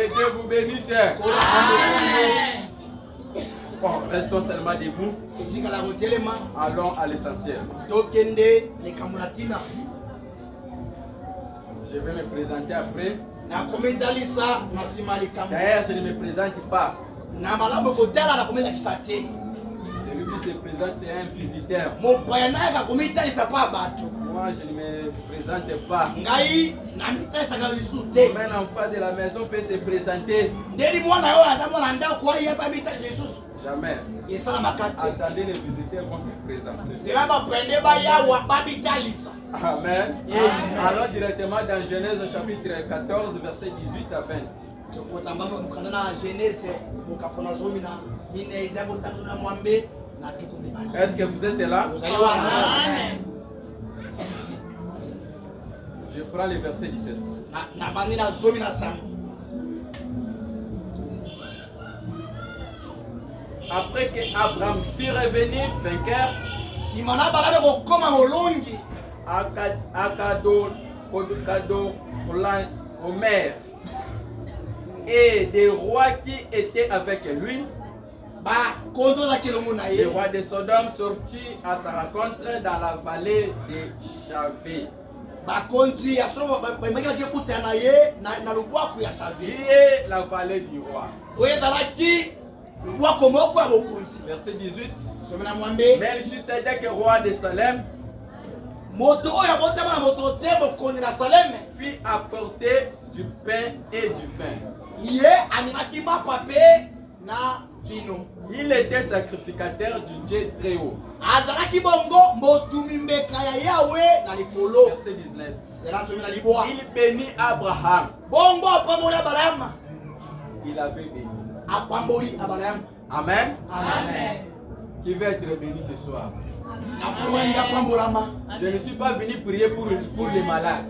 Que Dieu vous bénisse. Amen. Bon, restons seulement debout. Allons à l'essentiel. Je vais me présenter après. D'ailleurs, je ne me présente pas. Celui qui se présente, c'est un visiteur. Moi, je ne me présente pas. Même un enfant de la maison peut se présenter. Jamais. Attendez, les visiteurs vont se présenter. Amen. Allons directement dans Genèse chapitre 14, verset 18 à 20. Est-ce que vous êtes là? Amen. Je prends le verset 17. Après que Abraham fut revenu vainqueur, Omer et des rois qui étaient avec lui, les rois de Sodome sortit à sa rencontre dans la vallée de Chavé. Qui est la vallée du roi. Verset 18. Melchisedec, roi de Salem, fit apporter du pain et du vin. Il était sacrificateur du Dieu très haut. Verset 19. Il bénit Abraham. Il avait béni. Amen. Amen. Qui veut être béni ce soir? Je ne suis pas venu prier pour les malades.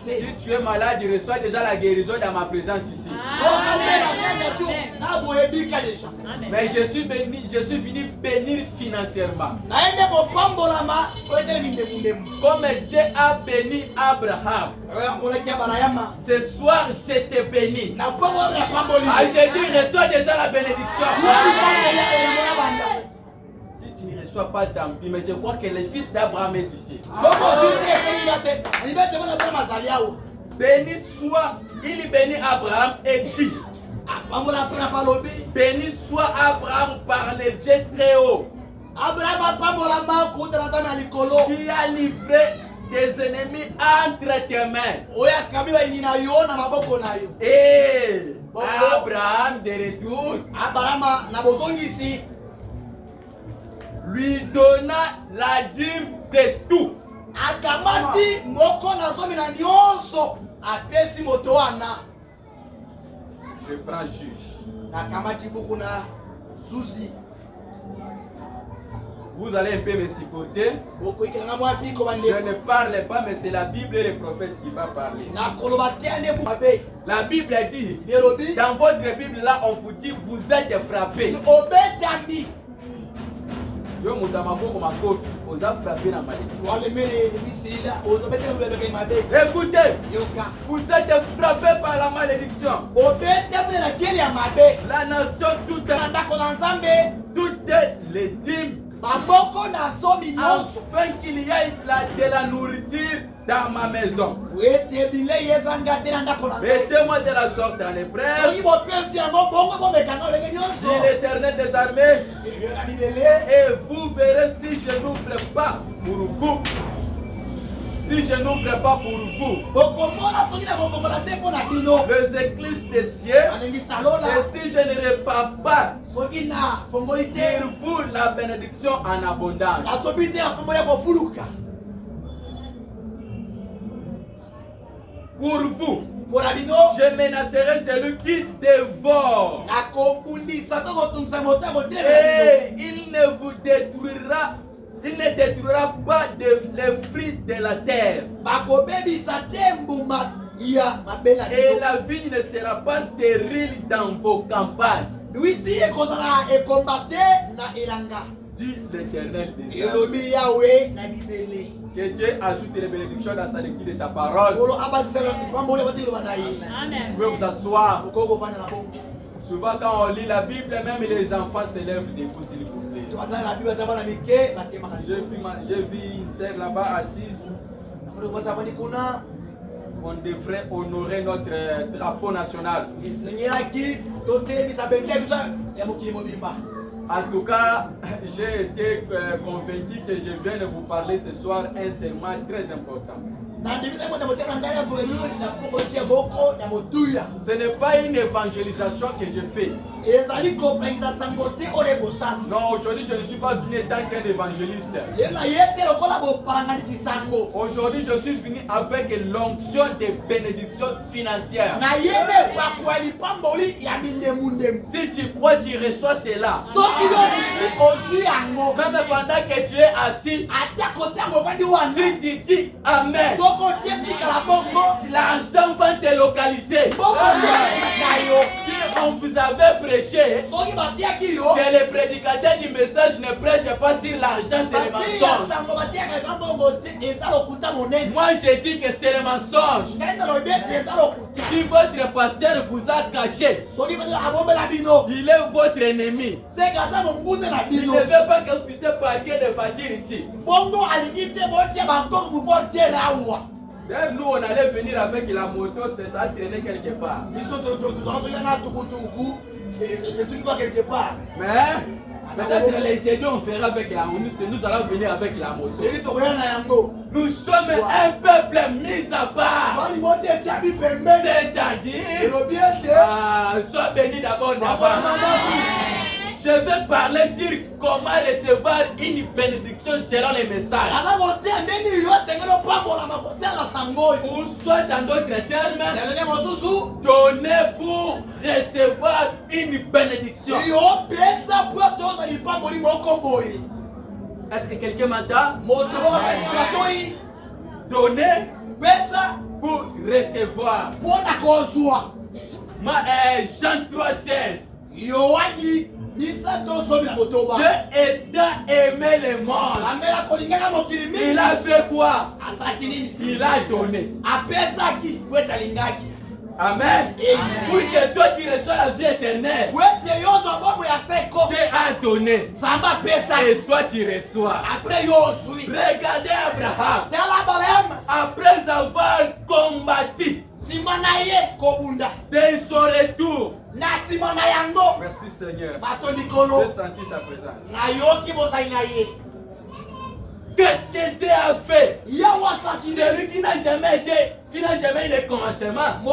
Si tu es malade, tu reçois déjà la guérison dans ma présence ici. Mais je suis venu bénir financièrement. Comme Dieu a béni Abraham, ce soir je te bénis. Je dis, reçois déjà la bénédiction. Pas tant pis, mais je crois que le fils d'Abraham est ici. Béni soit, il bénit Abraham et dit, béni soit Abraham par le Dieu très haut, qui a livré des ennemis entre tes mains. Et Abraham de retour lui donna la dîme de tout. Je prends juge. Vous allez un peu me supporter. Je ne parle pas, mais c'est la Bible et le prophète qui va parler. La Bible dit, dans votre Bible là, on vous dit, vous êtes frappés. Yo mutamaboko makofi oza frappé na malédiction. Écoutez, vous êtes frappé par la malédiction. La nation toute les dîmes, afin qu'il y ait de la nourriture dans ma maison. Mettez-moi de la sorte en épreuve. Si l'Éternel des armées, et vous verrez si je n'ouvre pas pour vous. Si je n'ouvre pas pour vous les écluses des cieux, et si je ne répare pas sur vous la bénédiction en abondance. Pour vous, je menacerai celui qui dévore. Et il ne vous détruira. Il ne détruira pas les fruits de la terre. Et la vigne ne sera pas stérile dans vos campagnes. Dit l'Éternel des armées. Que Dieu ajoute les bénédictions dans sa lecture de sa parole. Amen. Vous pouvez vous asseoir. Souvent quand on lit la Bible, même les enfants se lèvent debout, s'il vous plaît. J'ai vu une sœur là-bas assise. On devrait honorer notre drapeau national. En tout cas, j'ai été convaincu que je viens de vous parler ce soir un serment très important. Ce n'est pas une évangélisation que je fais. Non, aujourd'hui je ne suis pas venu tant qu'un évangéliste. Aujourd'hui je suis venu avec l'onction des bénédictions financières. Si tu crois, tu reçois cela. Même pendant que tu es assis, si tu dis Amen, l'argent va te localiser. Si on vous avait prêché que le prédicateur du message ne prêche pas sur l'argent, c'est le mensonge. Moi je dis que c'est le mensonge. Si votre pasteur vous a caché, il est votre ennemi. Il ne veut pas que vous puissiez parquer de voitures ici. D'ailleurs, nous on allait venir avec la moto, c'est ça traîner quelque part. Mais peut-être les jeudis on fera avec la moto, nous allons venir avec la moto. Nous sommes un peuple mis à part. C'est-à-dire, sois béni d'abord. Je vais parler sur comment recevoir une bénédiction selon les messages. Ou soit dans d'autres termes, donner pour recevoir une bénédiction. Est-ce que quelqu'un m'entend? Donner pour recevoir. Jean 3,16. Dieu étant aimé le monde, il a fait quoi? Il a donné. Amen. Pour que toi tu reçois la vie éternelle, Dieu a donné. Et toi tu reçois. Regardez Abraham. Après avoir combattu dès son retour. Merci Seigneur. J'ai senti sa présence. Qu'est-ce que Dieu a fait? Celui qui n'a jamais été, qui n'a jamais eu le commencement, il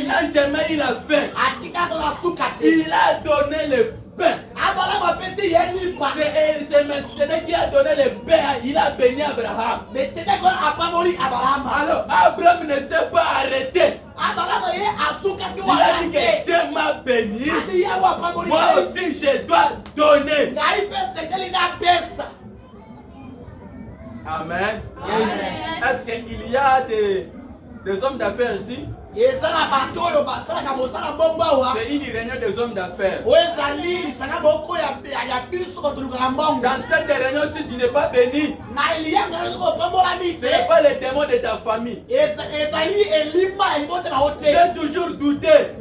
n'a jamais eu la fin. Il a donné le pain. C'est celui qui a donné le pain, il a béni Abraham. Alors Abraham ne s'est pas arrêté. Il a dit que Dieu m'a béni. Moi aussi je dois donner. Amen. Est-ce qu'il y a des hommes d'affaires ici? C'est une réunion des hommes d'affaires. Dans cette réunion, si tu n'es pas béni, ce n'est pas les démons de ta famille. J'ai toujours douté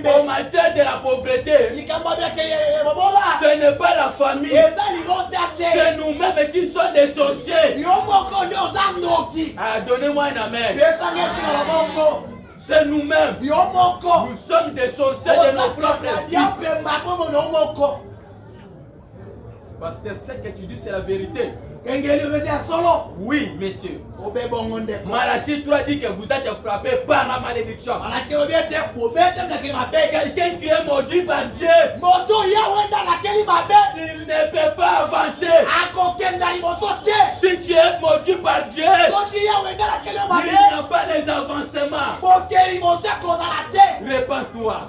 en matière de la pauvreté. Ce n'est pas la famille. C'est nous-mêmes qui sommes des sorciers. Donnez-moi un amen. C'est nous-mêmes. Nous sommes des sorciers de nos propres vies. Pasteur, ce que tu dis, c'est la vérité. Oui, monsieur. Malachie 3 dit que vous êtes frappé par la malédiction. Quelqu'un qui est maudit par Dieu, il ne peut pas avancer. Si tu es maudit par Dieu, il n'y a pas les avancements. Répands-toi.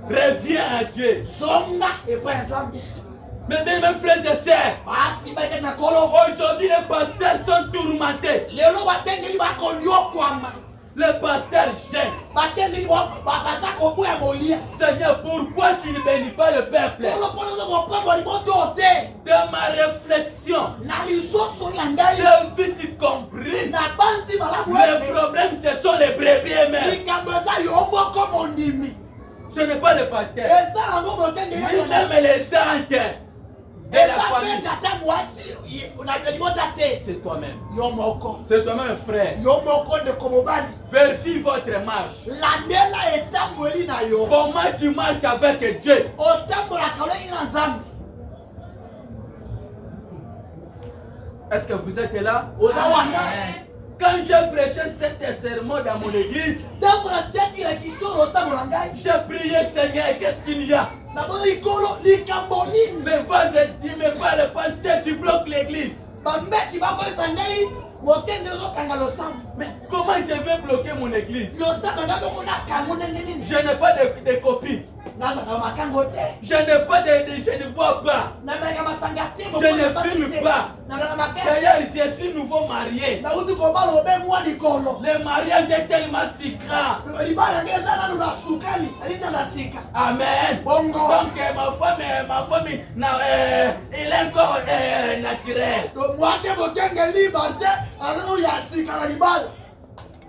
Reviens à Dieu. Mes frères et sœurs, aujourd'hui les pasteurs sont tourmentés. Les pasteurs gênent. Seigneur, pourquoi tu ne bénis pas le peuple? Dans ma réflexion, j'ai vite compris. Le problème, ce sont les brebis eux-mêmes. Ce n'est pas le pasteur. Lui-même les tantes de la famille. C'est toi-même. C'est toi-même, frère. Vérifie votre marche. Comment tu marches avec Dieu? Est-ce que vous êtes là? Quand j'ai prêché cet sermon dans mon église, j'ai prié, Seigneur, qu'est-ce qu'il y a? Mais vas-y, dis-moi pas le pasteur, tu bloques l'église. Mais comment je vais bloquer mon église? Je n'ai pas de copie. Je n'ai pas je ne bois pas. Je ne fume pas. D'ailleurs, je suis nouveau marié. Le mariage est tellement secret. Amen. Donc ma femme, il est encore naturel.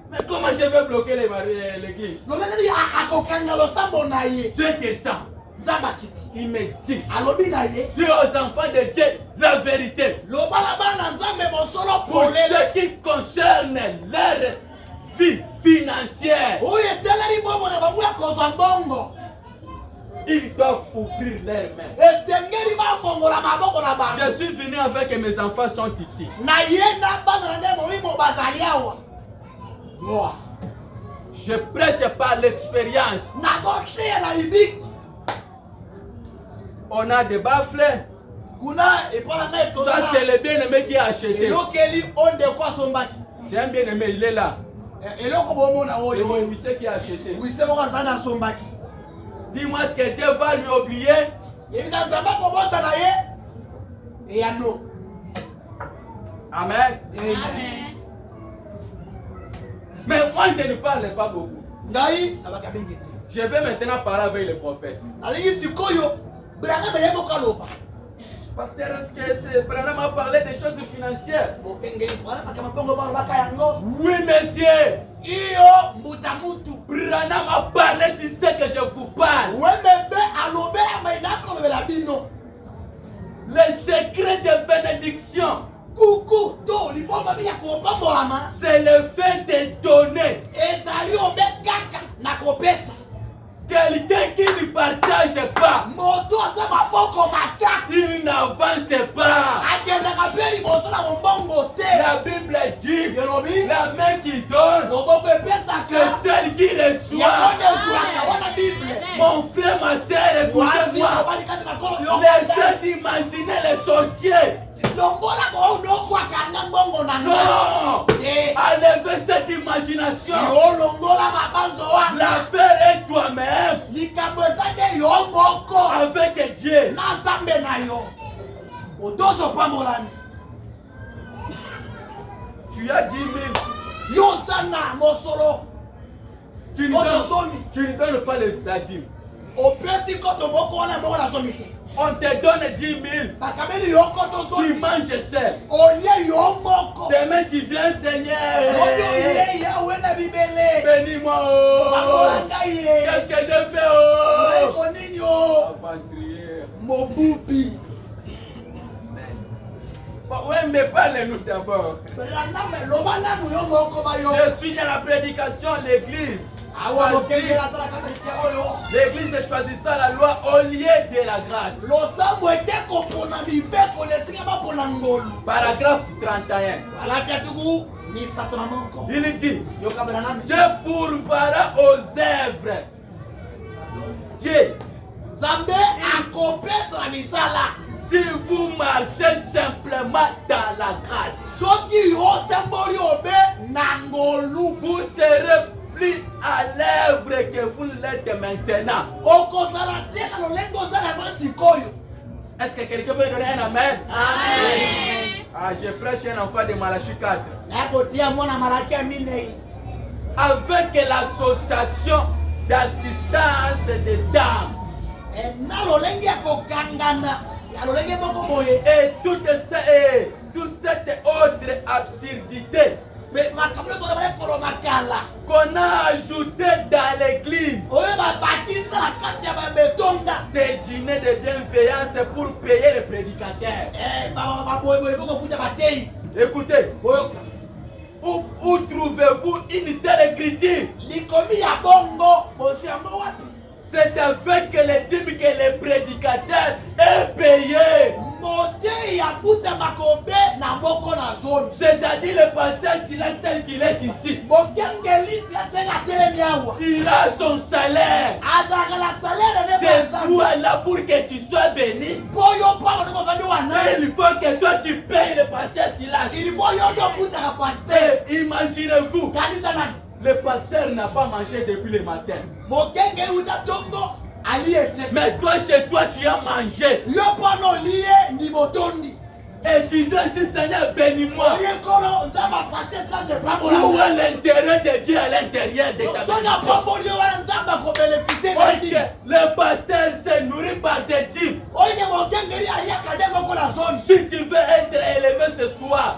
Mais comment je vais bloquer l'église? Dieu descend. Il me dit, dis aux enfants de Dieu la vérité. Pour ce qui concerne leur vie financière, ils doivent ouvrir leurs mains. Je suis venu avec et mes enfants sont ici. Je prêche par l'expérience. On a des baffles. Ça, c'est le bien-aimé qui a acheté. C'est un bien-aimé, il est là. C'est mon monsieur qui a acheté. Dis-moi ce que Dieu va lui oublier. Amen. Amen. Mais moi, je ne parle pas beaucoup. Je vais maintenant parler avec le prophète. Pasteur, est-ce que c'est Branham a parlé des choses financières? Oui, monsieur. Branham a parlé sur ce que je vous parle. Les secrets de bénédiction. C'est le fait de donner. Quelqu'un qui ne partage pas, il n'avance pas. La Bible dit, la main qui donne, c'est celle qui reçoit. Mon frère, ma soeur, écoutez-moi. Laissez d'imaginer les sorciers. Non, enlevez cette imagination. L'affaire est toi-même avec Dieu. Tu as 10 000. Tu ne donnes pas la dîme. On te donne 10 000. Tu manges seul. Demain tu viens, Seigneur. Bénis-moi. Qu'est-ce que je fais? Aventurier. Oui, mais parlez-nous d'abord. Je suis dans la prédication, l'église. L'église choisissant la loi au lieu de la grâce. Paragraphe 31. Il dit, Dieu pourvoira aux œuvres. Dieu. Si vous marchez simplement dans la grâce, vous serez plus à l'œuvre que vous l'êtes maintenant. Est-ce que quelqu'un peut donner un amen? Amen. Ah, je prêche un enfant de Malachie 4. avec l'association d'assistance des dames. Et toute cette autre absurdité qu'on a ajouté dans l'église, des dîners de bienveillance pour payer les prédicateurs. Écoutez, où trouvez-vous une telle écriture? C'est avec les dîmes que les prédicateurs est payé. C'est-à-dire le pasteur Silas tel qu'il est ici. Il a son salaire. C'est toi là pour que tu sois béni. Il faut que toi tu payes le pasteur Silas. Imaginez-vous. Le pasteur n'a pas mangé depuis le matin. Mais toi, chez toi, tu as mangé. Et tu viens ici, Seigneur, bénis-moi. Où est l'intérêt de Dieu à l'intérieur de ta bénédiction? Le pasteur se nourrit par des dîmes. Si tu veux être élevé ce soir,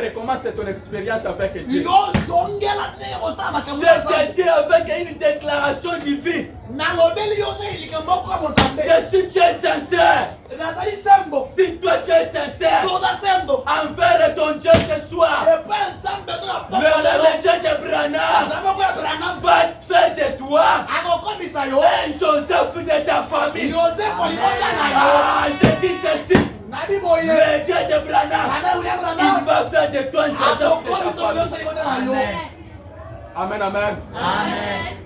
recommence ton expérience avec Dieu. C'est Dieu avec une déclaration divine. Que si tu es sincère, si toi tu es sincère envers ton Dieu ce soir, le Dieu de Branham va faire de toi un Joseph de ta famille. Je dis ceci, le Dieu de Branham, il va faire de toi un Joseph de ta famille. Amen, amen. Amen.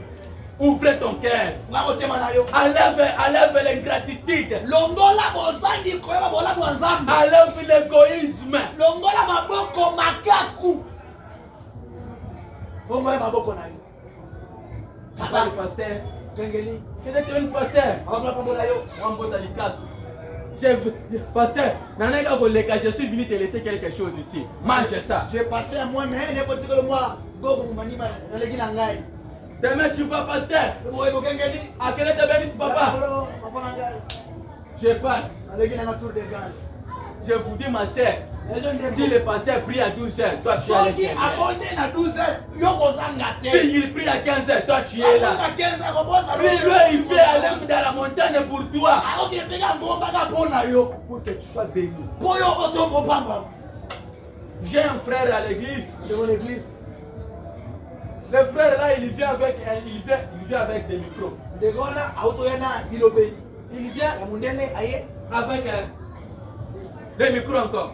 Ouvre ton cœur. Enlève l'ingratitude. Enlève l'égoïsme. Papa le pasteur. Pasteur, je suis venu te laisser quelque chose ici. Mange ça. J'ai passé un mois, mais il est côté de moi. Demain tu vas, pasteur. À quel est ta bénisse, papa? Je passe. Je vous dis, ma soeur, si le pasteur prie à 12 h, toi tu es là. Si il prie à 15 h, toi tu es là. Lui, il veut aller dans la montagne pour toi. Pour que tu sois béni. J'ai un frère à l'église. Le frère là, il vient avec des micros. Il vient avec des micros encore.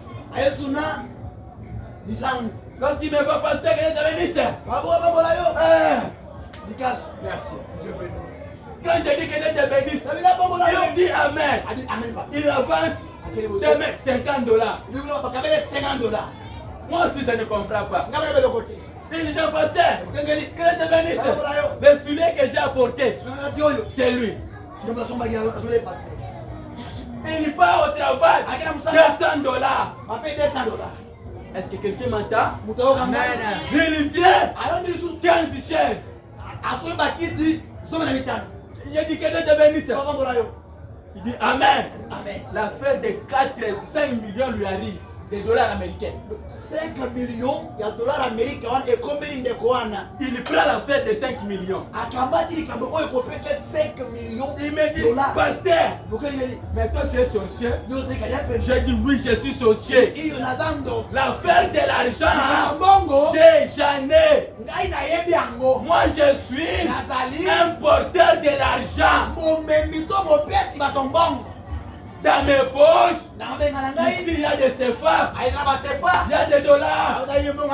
Lorsqu'il me voit, pasteur, il est bénisse. Merci. Quand je dis qu'il est bénisse, il dit Amen. Il avance. Demain, $50. Moi aussi, je ne comprends pas. Il dit, pasteur, que Dieu te bénisse. Le soulier que j'ai apporté, c'est lui. Il part au travail, $200. Est-ce que quelqu'un m'entend? Il vient, 15 chaises. J'ai dit que Dieu te bénisse. Il dit Amen. L'affaire de 5 millions lui arrive. Des dollars américains. 5 millions de dollars américains et combien de Koana? Il prend l'affaire de 5 millions. À Kambati, il fait 5 millions. Il me dit, pasteur, mais toi tu es sorcier? J'ai dit oui, je suis sorcier. L'affaire de l'argent, j'en ai. Moi je suis un porteur de l'argent. Dans mes poches, ici il y a des CFA, il y a des dollars, des euros,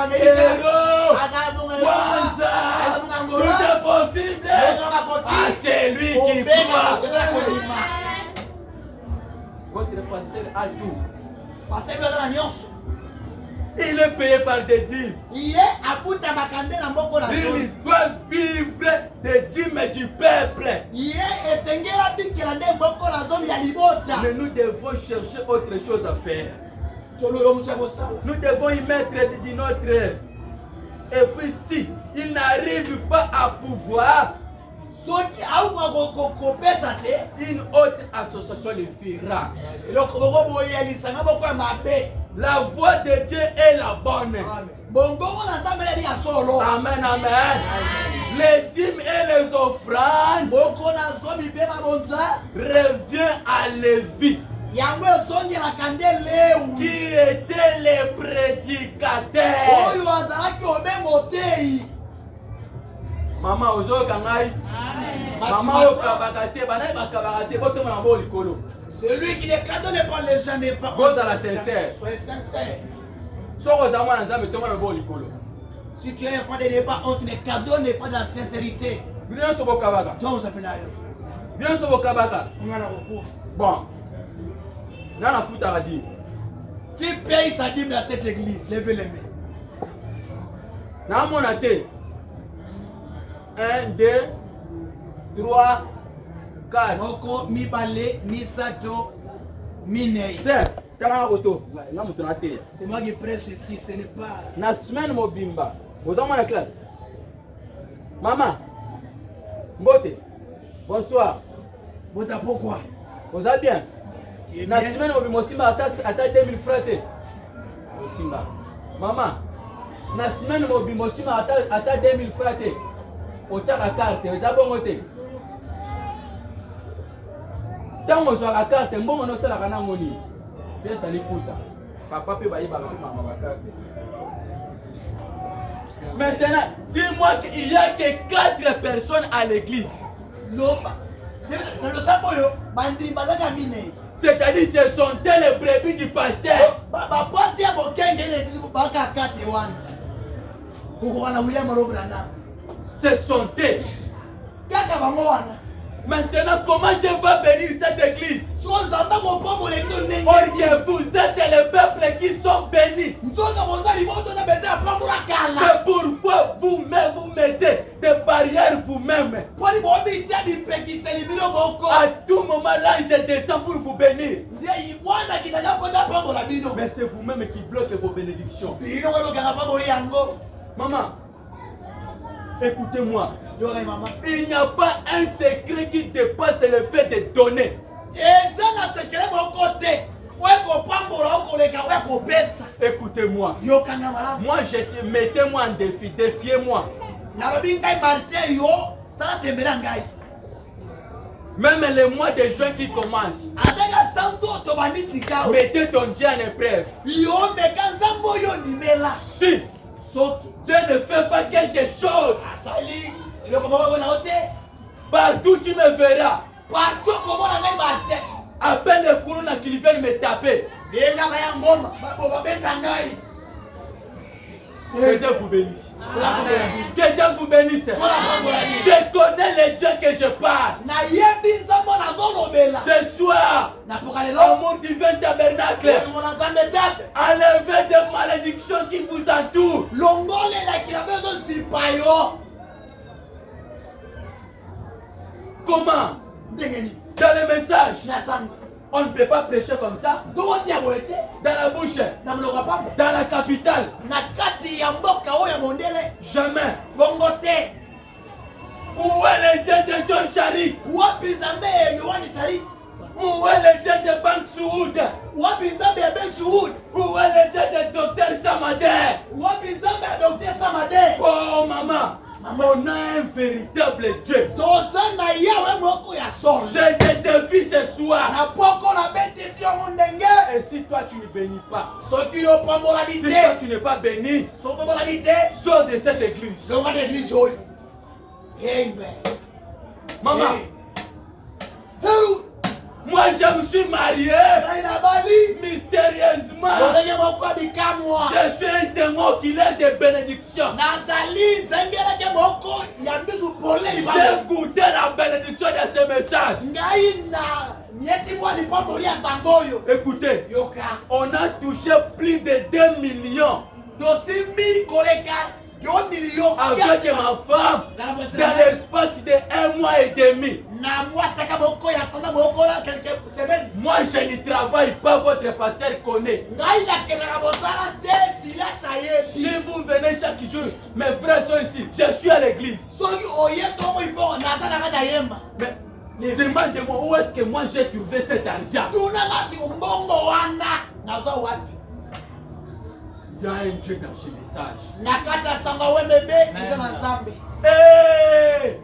tout est possible. C'est lui qui prend. Votre pasteur a tout. Il est payé par des dîmes. Il doit vivre des dîmes du peuple. Mais nous devons chercher autre chose à faire. Nous devons y mettre du notre Et puis si il n'arrive pas à pouvoir, une autre association le fera. La voix de Dieu est la bonne. Amen, amen. Les dîmes et les offrandes revient à Lévi, qui étaient les prédicateurs. Maman ozo kangai. Maman okabakate banai bakabakate boto na bo likolo. Celui qui les cadeaux ne prend les gens n'est pas. Vous à la sincère. Soyez sincère. Soko za mwana nzambe toma na bo likolo. Si tu es un enfant de n'est pas honte, les cadeaux n'est pas de la sincérité. Bien so bokabaka. Toi vous appelez là. Bien so bokabaka. On a la recouvre. Bon. Nana futa radi. Qui paye sa dîme dans cette église? Levez les mains. Na mona te. 1, 2, 3, 4. Moko, mi balé, mi sato, mi nei. C'est moi qui prêche ici, ce n'est pas. Na semaine mobimba. Vous avez la classe. Maman. Mbote. Bonsoir. Bota pourquoi? Vous allez bien? Na bien? semaine mobimba Simba ata 2000 fraté. Simba. Maman. Na semaine mobimba Simba ata 2000 fraté. Otaka carte, vous avez bon côté. Tant que la carte, bon on sait la cana moni. Bien ça l'écoute. Papa peut bailler maman la carte. Maintenant, dis-moi qu'il y a que 4 personnes à l'église. C'est-à-dire ce sont les brebis du pasteur. Ce sont eux. Maintenant, comment Dieu va bénir cette église? Oh Dieu, vous êtes les peuples qui sont bénis. C'est pourquoi vous-même vous mettez des barrières vous-même. À tout moment, l'ange descend pour vous bénir. Mais c'est vous-même qui bloquez vos bénédictions. Maman, écoutez-moi. Il n'y a pas un secret qui dépasse le fait de donner. Écoutez-moi. Moi, mettez-moi en défi. Défiez-moi. Même le mois de juin qui commence. Mettez ton Dieu en épreuve. Si Dieu ne fait pas quelque chose, partout tu me verras. Appelle le couronne qui viennent me taper. Que Dieu vous bénisse. Que Dieu vous bénisse. Je connais les dieux que je parle. Ce soir, au monde divin tabernacle, enlevez des malédictions qui vous entourent. Comment? Dans le message, on ne peut pas prêcher comme ça. Dans la bouche, dans la capitale, jamais. Où est le Dieu de John Charit? Où est le Dieu de Bank Soud? Où est le Dieu de Dr Samader? Oh maman, on a un véritable Dieu. Je te défie ce soir. Et si toi tu ne bénis pas, si toi tu n'es pas béni, sors de cette église. Maman, moi je me suis marié mystérieusement. Je suis un témoin oculaire de bénédiction. J'ai goûté la bénédiction de ce message. Écoutez, on a touché plus de 2 millions avec ma femme dans l'espace de 1 mois et demi. Moi je ne travaille pas, votre pasteur connaît. Si vous venez chaque chaque jour, mes frères sont ici. Je suis à l'église. Mais demande-moi où est-ce que moi j'ai trouvé cet argent. Il y a un Dieu dans ce message. Hey!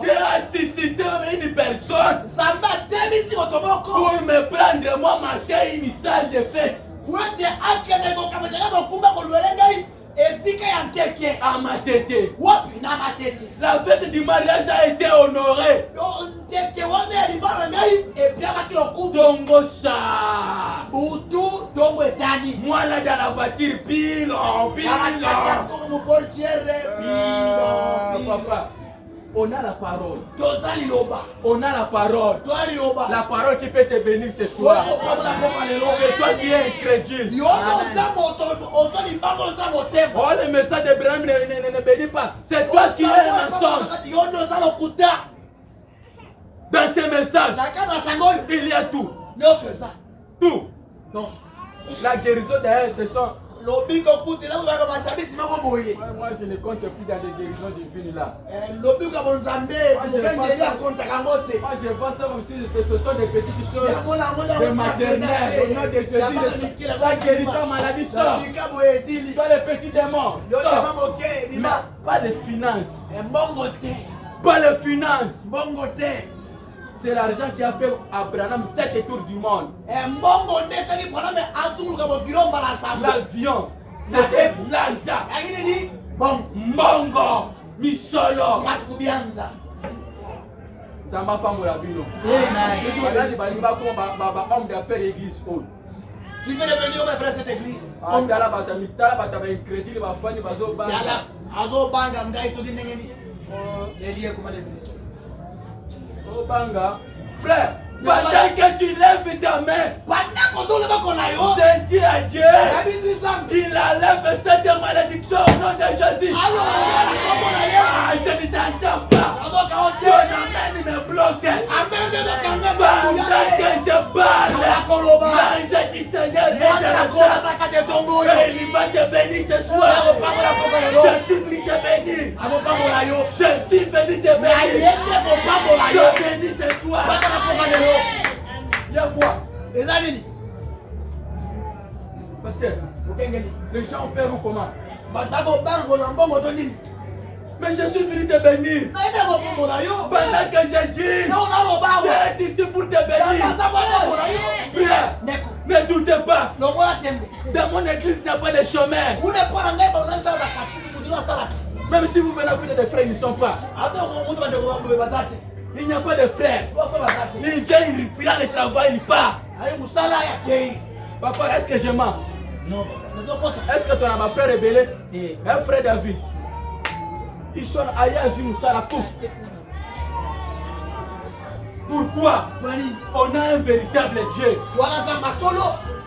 Dieu a suscité une personne pour me prendre moi matin une salle de fête. À ma tête. La fête du mariage a été honorée. Dongosa. Moi là dans la voiture, pilon. Papa, on a la parole. On a la parole. La parole qui peut te bénir ce soir. C'est toi qui es incrédule. Oh, le message de Branham ne bénit pas. C'est toi qui es un mensonge. Dans ce message, il y a tout. Tout. La guérison d'ailleurs, ce sont... Moi, je ne compte plus dans les guérisons divines là. Moi, je vois ça comme si ce sont des petites choses de maternelle. Au nom de Jésus, la guérison maladie sort. Toi, les petits démons, sort. Mais pas les finances. Pas les finances. C'est l'argent qui a fait Abraham 7 tours du monde. L'avion, c'était l'argent. Mbongo, Misolo. Ça m'a pas mon avis. Homme d'affaires église haute. Qui veut devenir homme d'affaires cette église? Banga, frère, pendant que tu lèves ta main, je dis à Dieu, il enlève cette malédiction au nom de Jésus. Je ne t'entends pas. Ton amen me bloque. Pendant que je parle, l'ange du Seigneur est dans la salle. Il va te bénir ce soir. Je suis venu te bénir. Je suis venu te bénir. Je bénis ce soir. Il y a quoi? Pasteur, les gens ont peur ou comment? Mais je suis venu te bénir. Pendant que je dis, j'ai été ici pour te bénir. Frère, ne doutez pas. Dans mon église, il n'y a pas de chemin. Même si vous venez à côté des frères, ils ne sont pas. Il n'y a pas de frères. Il vient, il prend le travail, il part. Papa, est-ce que je mens? Non. Est-ce que ton ma frère est belé? Un frère David. Ils sont ailleurs, ils sont à la course. Pourquoi? On a un véritable Dieu.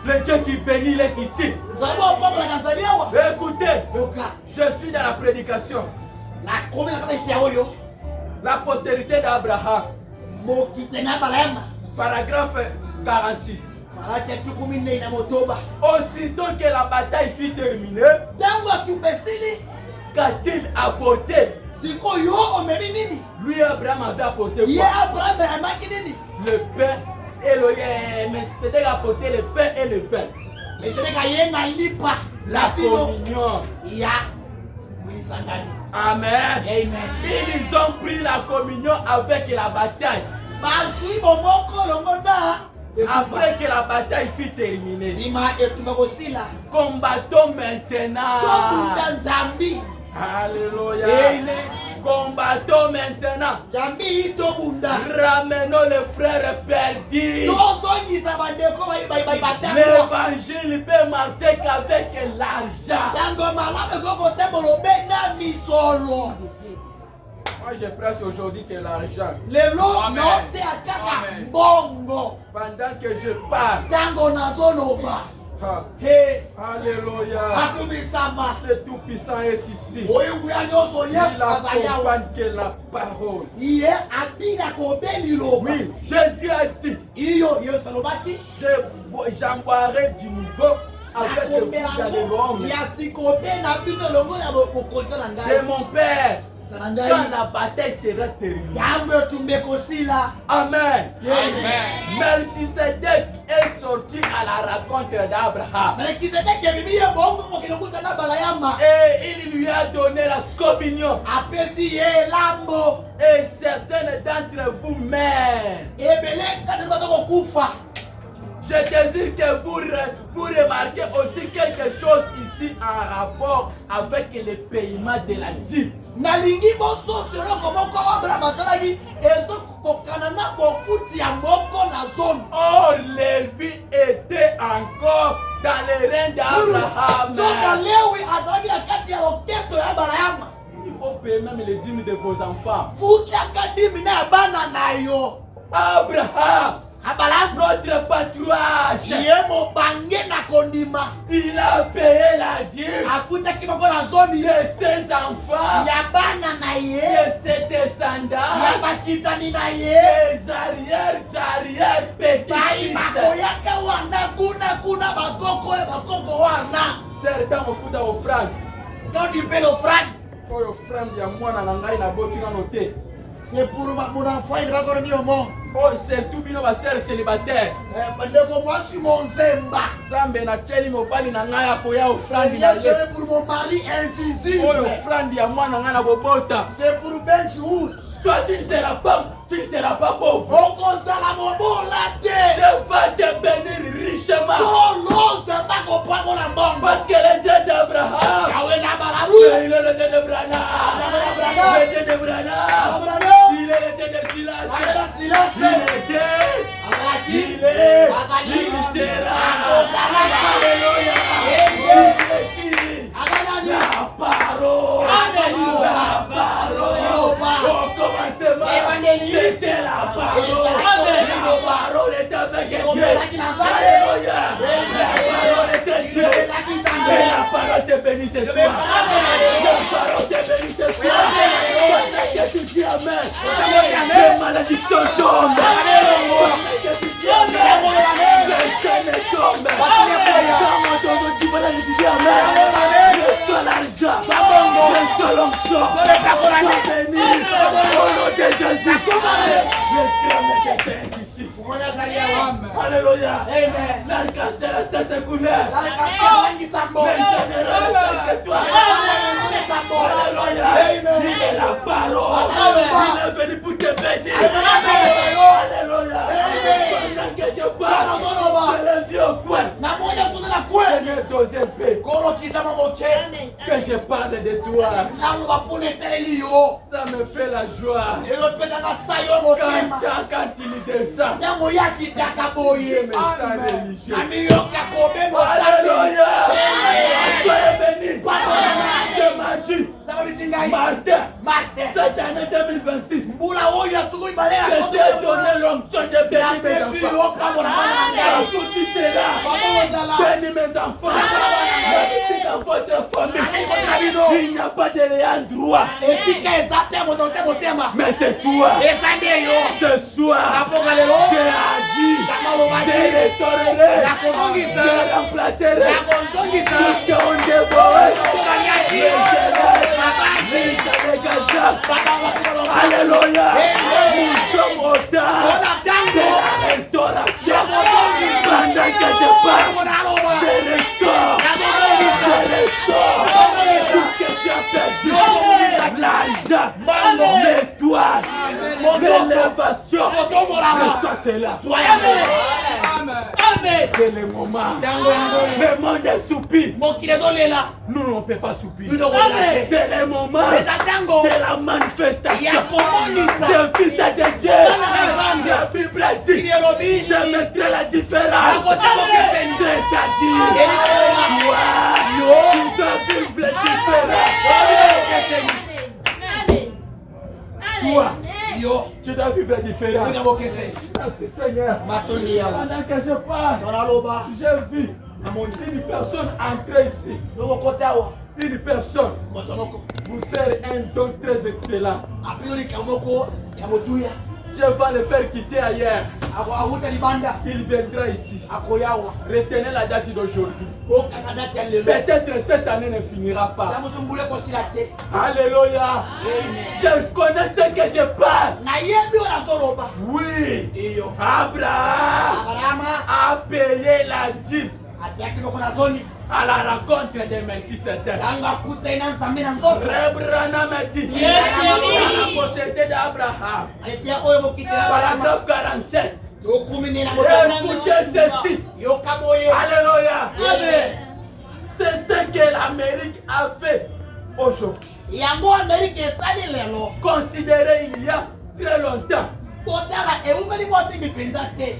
Le Dieu qui bénit, il est ici. Écoutez, je suis dans la prédication. La postérité d'Abraham. Paragraphe 46. Aussitôt que la bataille fut terminée, qu'a-t-il apporté? Lui, Abraham avait apporté quoi? Le pain et le mais c'était apporté le pain et le vin. La communion. Amen. Ils ont pris la communion avec la bataille. Après que la bataille fut terminée, combattons maintenant. Alléluia. Combattons maintenant. Ramenons les frères perdus. L'évangile peut marcher qu'avec l'argent. Moi je prêche aujourd'hui que l'argent. Pendant que je parle. Alléluia. Le Tout-Puissant est ici. Il accompagne que la parole. Oui, Jésus a dit, j'en boirai du nouveau avec le fruit de l'homme. De mon Père. Quand la bataille sera terminée. Amen. Melchisedec est sorti à la rencontre d'Abraham. Et il lui a donné la communion. Et certains d'entre vous-même, je désire que vous remarquez aussi quelque chose ici en rapport avec le paiement de la dîme. Or, Lévi était encore dans les reins d'Abraham. Il faut payer même les dîmes de vos enfants. Abraham, notre patriarche, il a payé la dîme de ses enfants, de ses descendants, des arrière petits-fils. Certains me foutent offrande. Quand tu payes l'offrande, c'est pour mon enfant, il va revenir au monde. Oh, c'est tout bien, ma sœur célibataire. C'est pour mon mari invisible. C'est pour Ben Sour. Toi, tu ne seras pas pauvre. Je vais te bénir richement. Parce que le Dieu d'Abraham, il est le Dieu de Brana, le Dieu de Brana, il est le Dieu de Silas, il sera. Alléluia. La parole. Au commencement, c'était la parole. La parole était avec Dieu. Alléluia. La parole était Dieu. Et la parole te bénit ce soir. La parole te bénit ce soir. Que tu dis amen. Les malédictions tombent. Que tu dis amen. Les chaînes tombent. Tu dis amen. Reçois l'argent. Reçois l'onction. Sois béni. Au nom de Jésus. Le crème est ici. Alléluia. L'arc-en-ciel a cette couleur. Les généraux sont que toi. Alléluia. Il est la parole. Il est venu pour te bénir. Alléluia. Pendant que je parle, je le vis au coin. Je n'ai dosé paix. Que je parle de toi. Ça me fait la joie. Quand il descend, je me sens religieux. Alléluia. Soyez bénis. Je m'as dit, Martin, cette année 2026, je t'ai donné l'onction de bénir mes enfants. Partout tu seras, bénis mes enfants. Même si dans votre famille, il n'y a pas de réel droit. Mais c'est toi. Ce soir, Dieu a dit, je restaurerai, je remplacerai tout ce qu'on dévorait. Alléluia. Nous sommes au temps de la restauration. Pendant que je parle, je restaure. Tout ce que tu as perdu. L'argent, l'étoile, l'élévation. Reçois cela. C'est le moment. Le monde est soupir. Nous ne pouvons pas soupir. C'est le moment. C'est la manifestation du Fils de Dieu. La Bible dit, je mettrai la différence. C'est-à-dire, toi, tu dois vivre la différence. Toi, tu dois vivre la différence. Merci Seigneur. Pendant que je parle, je vis une personne entrer ici. Une personne vous sert un don très excellent. Je vais le faire quitter ailleurs. Awuta libanda. Il viendra ici. Akoyawa. Retenez la date d'aujourd'hui. Okanga date ya lelo. Peut-être cette année ne finira pas. Tamusumbule kosilate. Alléluia. Amen. Je connais ce que je parle. Na yebi ona zoroba. Oui. Iyo. Abraham a payé la dîme Atiaki no kuna zoni. à la rencontre de Melchisedec. Yanga kuta ina nsambi na nzoto. Abraham a dit, la postérité d'Abraham. Aletia oyo mokitela balama. Paragraphe 47. Okumi na Écoutez ceci. Yokaboye. Alléluia. Amen. C'est ce que l'Amérique a fait aujourd'hui. Yango Amerika esali lelo. Considéré il y a très longtemps. Totala eumeli mwapingi penza te.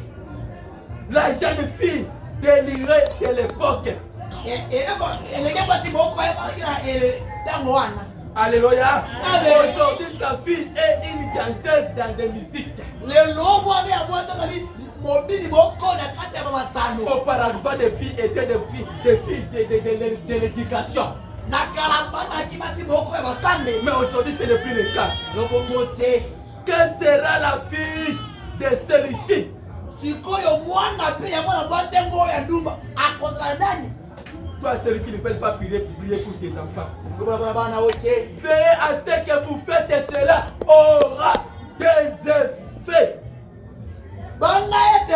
La jeune fille délirée de l'époque. Elenge mwasi moko ayebakila tango wana. Alléluia. Amen. Aujourd'hui, sa fille est une danseuse dans des musiques. Lelo mwana ya mwasi azali mobili moko na kati ya bamasano. Auparavant, des filles étaient des filles de l'éducation. Na kalambana kibasi moko ya basambe. Mais aujourd'hui, ce n'est plus le cas. Lobongo te. Que sera la fille de celui-ci? Sikoyo mwana pe ya mwana mwasi ngo ya ndumba akozala nani? Toi, celui qui ne fait pas prier pour tes enfants. Veillez à ce que vous faites, cela aura des effets. Veillez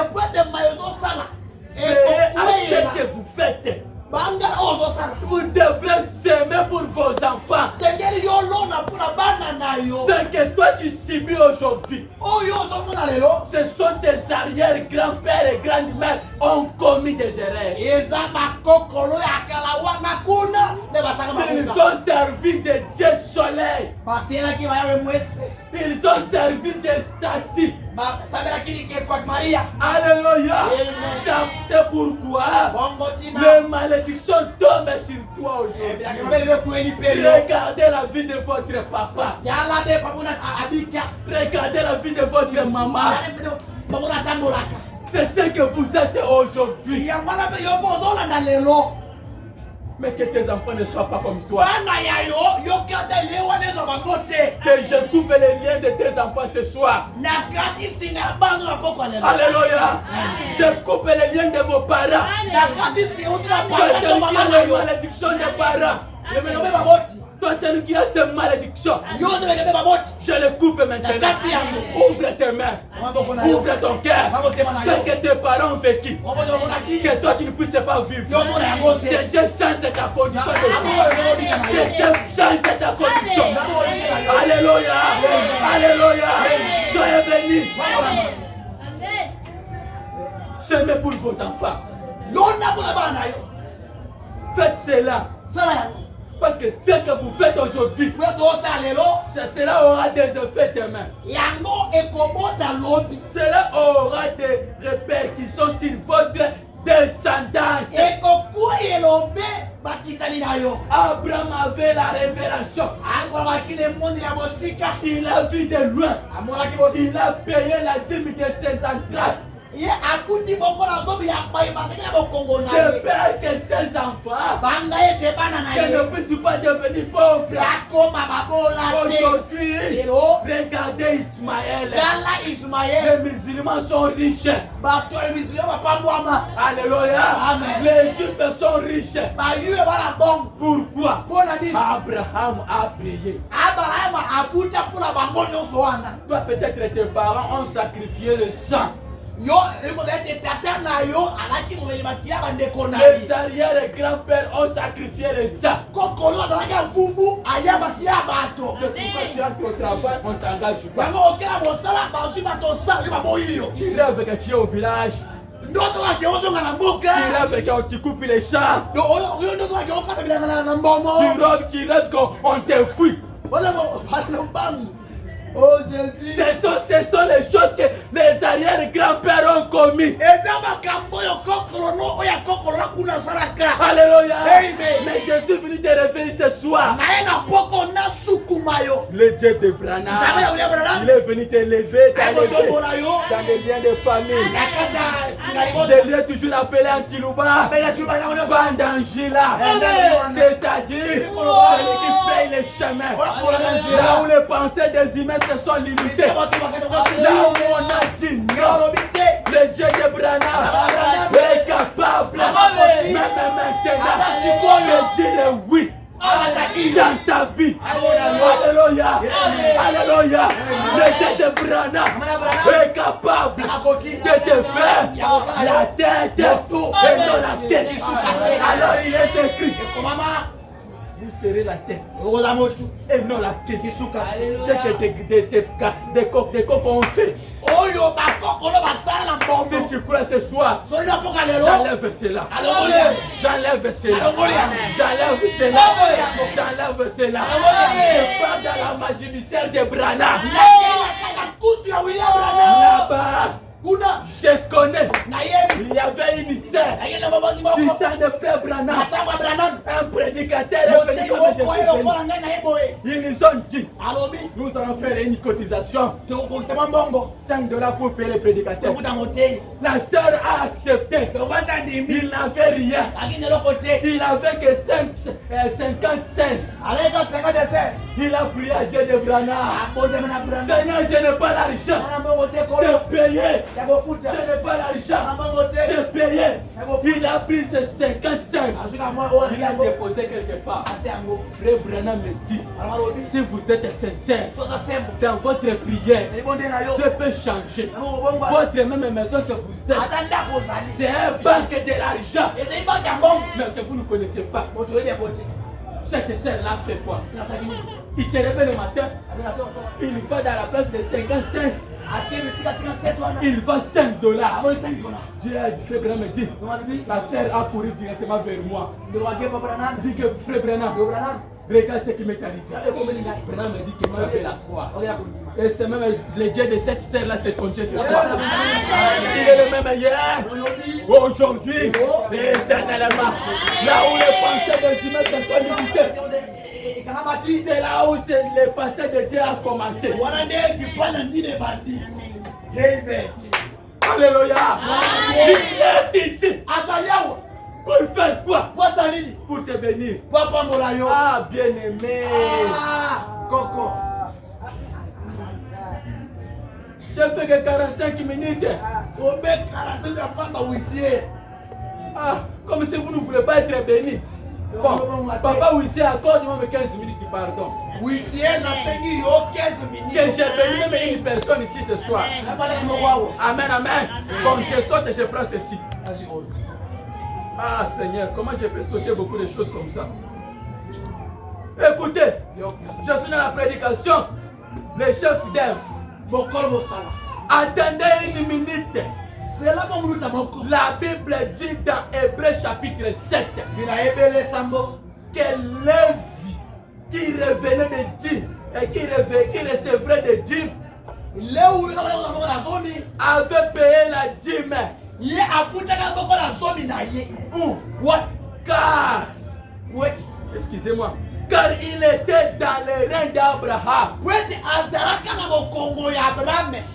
à ce que vous faites. Vous devrez s'aimer pour vos enfants. Ce que toi tu subis aujourd'hui, ce sont tes arrière-grands-pères et grands-mères ont commis des erreurs. Ils ont servi de Dieu soleil. Ils ont servi de statues. Alléluia. C'est pourquoi les malédictions tombent sur toi aujourd'hui. Regardez la vie de votre papa. Regardez la vie de votre maman. C'est ce que vous êtes aujourd'hui. Mais que tes enfants ne soient pas comme toi. Que je coupe les liens de tes enfants ce soir. Alléluia. Je coupe les liens de vos parents. Que celui qui a la malédiction des parents. Toi, celui qui a cette malédiction, je le coupe maintenant. Ouvre tes mains. Ouvre ton cœur. Ce que tes parents ont vécu, que toi tu ne puisses pas vivre. Que Dieu change ta condition de vie. Que Dieu change ta condition. Alléluia. Alléluia. Soyez bénis. Semez pour vos enfants. Faites cela. Parce que ce que vous faites aujourd'hui, cela aura des effets demain. Cela aura des répercussions sur votre descendance. Abraham avait la révélation. Il a vu de loin. Il a payé la dîme de ses entrailles. De peur que ses enfants ne puissent pas devenir pauvres. Aujourd'hui, regardez Ismaël. Les musulmans sont riches. Alléluia. Les juifs sont riches. Pourquoi? Abraham a payé. Toi, peut-être tes parents ont sacrifié le sang. Les arrière-grands-pères ont sacrifié le sang. C'est pourquoi tu entres au travail, on t'engage pas. Tu rêves que tu es au village. Tu rêves qu'on te coupe les champs. Tu rêves qu'on te fuit. Oh Jésus. Ce sont les choses que les arrière-grands-pères ont commis. Alléluia. Mais je suis venu te réveiller ce soir. Le Dieu de Branham, il est venu te lever dans les liens de famille. Je l'ai toujours appelé Antilouba. Bandangila. C'est-à-dire celui qui fait les chemins, là où les pensées des humains se sont limitées, là où on a dit non, le Dieu de Branham est capable, même maintenant, de dire oui. Dans ta vie, alléluia, alléluia, le Dieu de Branham est capable de te faire la tête et non la tête. Alors il est écrit, vous serez la tête et non la tête. C'est que des coqs ont fait. Si tu crois ce soir, j'enlève cela. J'enlève cela. J'enlève cela. J'enlève cela. Je pars dans la magie mystère de Branham. Là-bas, je connais. Il y avait une sœur du temps de frère Branham, un prédicateur est venu comme Jésus. Ils nous ont dit, nous allons faire une cotisation, $5 pour payer les prédicateurs. La sœur a accepté. Il n'avait rien. Il n'avait que 50 cents. Il a prié à Dieu de Branham. Seigneur, je n'ai pas l'argent de payer. Je n'ai pas l'argent de payer. Il a pris ses 50 cents. Il a déposé quelque part. Frère Branham me dit, si vous êtes sincère dans votre prière, Dieu peut changer. Votre même maison que vous êtes, c'est un banque de l'argent. Mais que vous ne connaissez pas. Cette sœur-là fait quoi? Il se réveille le matin, il va dans la place de 50 cents. Il va $5. Dieu a dit, frère Branham me dit, la sœur a couru directement vers moi. Dit que frère Branham, regarde ce qui m'est arrivé. Branham me dit que tu avais la foi. Et c'est même le Dieu de cette sœur-là, c'est ton Dieu ce soir. Il est le même hier, aujourd'hui, et éternellement. Là où les pensées des humains se sont limitées, c'est là où les pensées de Dieu a commencé. Alléluia. Il est ici. Pour faire quoi? Pour te bénir. Ah, bien-aimé. Coco. Je fais que 45 minutes. Ah, comme si vous ne voulez pas être béni. Bon, papa Wissier, accorde-moi 15 minutes de pardon. Wissier n'a 15 minutes. Que j'ai béni même une personne ici ce soir. Amen, amen. Bon, je saute et je prends ceci. Ah Seigneur, comment je peux sauter beaucoup de choses comme ça? Écoutez, je suis dans la prédication. Le chef d'œuvre. Attendez une minute. La Bible dit dans Hébreux chapitre 7 que Lévi qui revenait de Dieu et qui recevrait de Dieu avait payé la dîme. Car, excusez-moi, car il était dans le règne d'Abraham.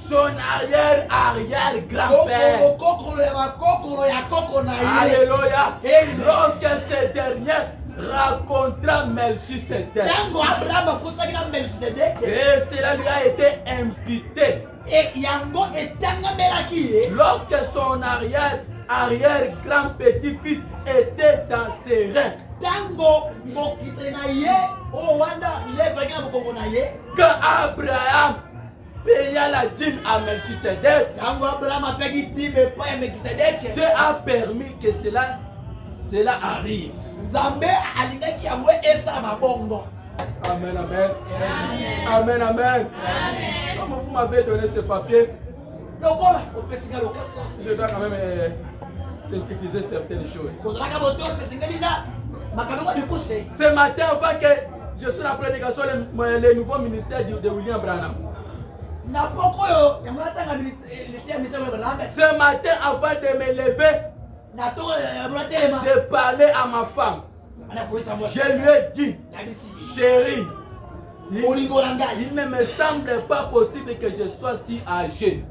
Son arrière-grand-père. Alléluia. Lorsque ce dernier racontera Melchisedec, et cela lui a été imputé. Lorsque son arrière-grand-petit-fils était dans ses reins, quand Abraham paya la dîme à Melchisedec, Dieu a permis que cela arrive. Amen, amen. Amen, amen. Comment vous m'avez donné ce papier? Je dois quand même synthétiser certaines choses. Ce matin, avant que je sois en prédication, le nouveau ministère de William Branham. Ce matin, avant de me lever, j'ai parlé à ma femme. Je lui ai dit, chérie, il ne me semble pas possible que je sois si âgé.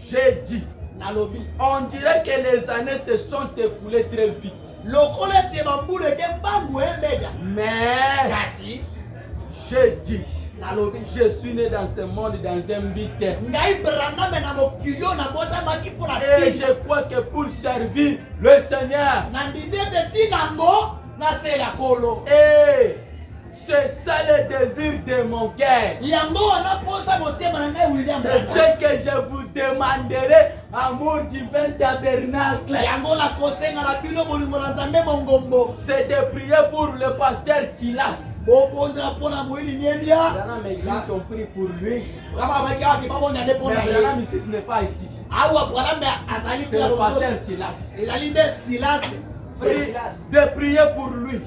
J'ai dit, on dirait que les années se sont écoulées très vite. Mais je dis, je suis né dans ce monde dans un but. Et je crois que pour servir le Seigneur, et c'est ça le désir de mon cœur. C'est ce que je vous demanderai, amour divin tabernacle. C'est de prier pour le pasteur Silas. Branham et l'église ont prié pour lui. Mais Branham ici n'est pas ici. C'est le pasteur Silas. De prier pour lui.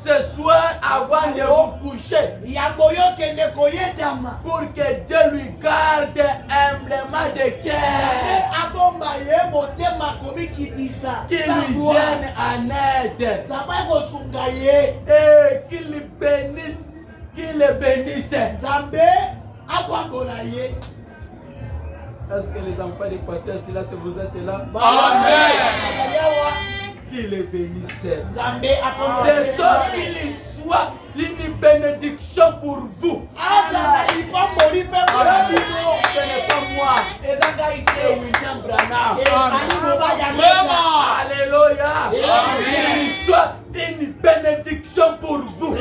Ce soir, avant de vous coucher, pour que Dieu lui garde humblement de cœur, qu'il lui vienne en aide, et qu'il le bénisse, Est-ce que les enfants du pasteur Silas, vous êtes là? Amen. Qu'il les bénisse. De sorte qu'il soit une bénédiction pour vous. Ce n'est pas moi. C'est William Branham. Alléluia. Qu'il soit une bénédiction pour vous.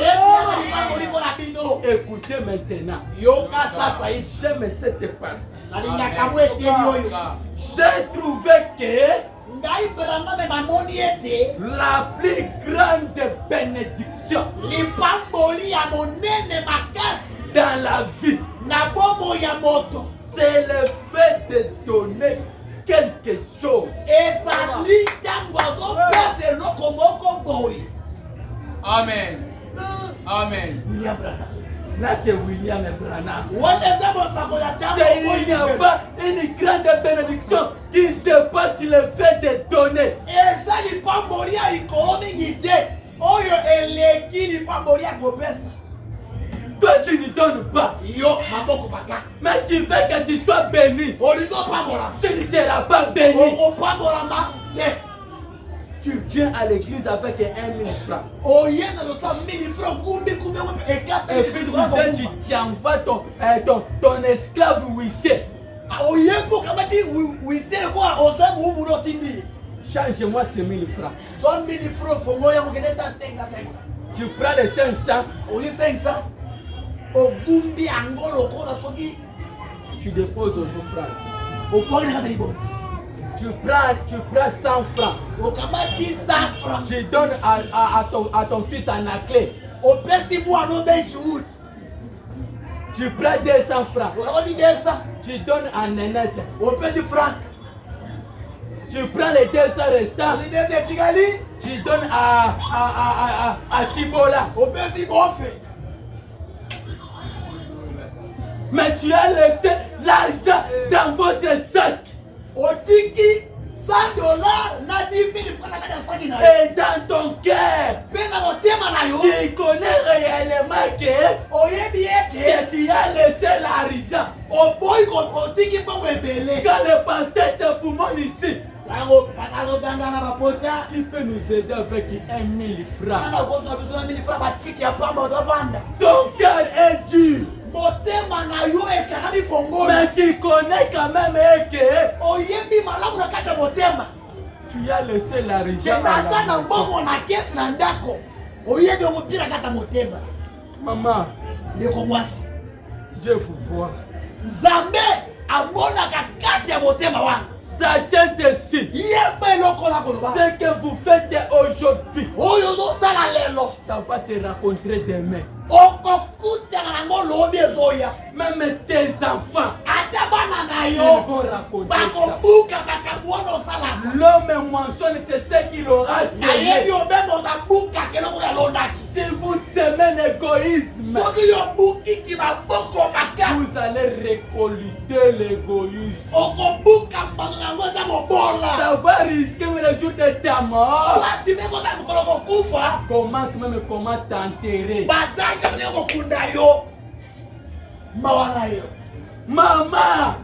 Écoutez maintenant. J'aime cette partie. J'ai trouvé que la plus grande bénédiction dans la vie, c'est le fait de donner quelque chose. Amen. Amen. Là, c'est William Branham. Il n'y a pas une grande bénédiction qui dépasse le fait de donner. Toi, tu ne donnes pas. Mais tu veux que tu sois béni. Tu ne seras pas béni. Tu viens à l'église avec 1 000 francs. Et puis tu envoies ton esclave huissier. Change-moi ces 1 000 francs. Tu prends les 500. Tu déposes aux offrandes. Tu prends 100 francs. Tu donnes à ton fils en clé. Tu prends 200 francs. Tu donnes à Nénette. Tu prends les 200 restants. Tu donnes à Chibola. Mais tu as laissé l'argent dans votre sac. $100 na 10 000 francs. Et dans ton cœur, tu connais réellement que tu as laissé l'argent. Quand le pasteur se promène ici, il peut nous aider avec 1 000 francs. Ton cœur est dur. Mais tu connais quand même que tu as laissé l'argent. Maman, Dieu vous voit. Sachez ceci, ce que vous faites aujourd'hui, ça va te rencontrer demain. Même tes enfants, ils vont raconter ça. L'homme mentionne c'est ce qu'il aura semé. Si vous semez l'égoïsme, vous allez récolter l'égoïsme. Ça va risquer le jour de ta mort. Comment t'enterrer? Maman,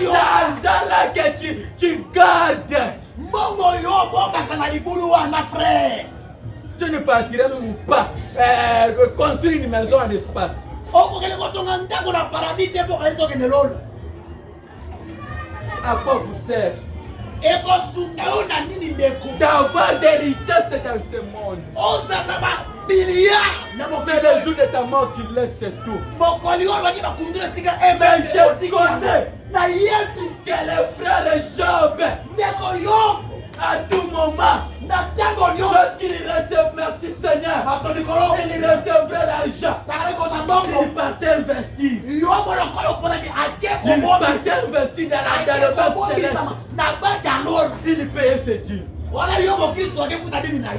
yo. l'argent là que tu gardes. Mbongo yo bomba kana libulu wana frère. Tu ne partirais même pas construire une maison en espace. Okokele kotonga ndako na paradis te pour aller tokende lolo. À quoi vous sert d'avoir des richesses dans ce monde? Mais le jour de ta mort, tu laisses tout. Mais je connais que le frère Job, à tout moment, lorsqu'il recevait, merci Seigneur, il recevait l'argent, il partait investir. Il partait investir dans le banque céleste. Il payait ses dîmes.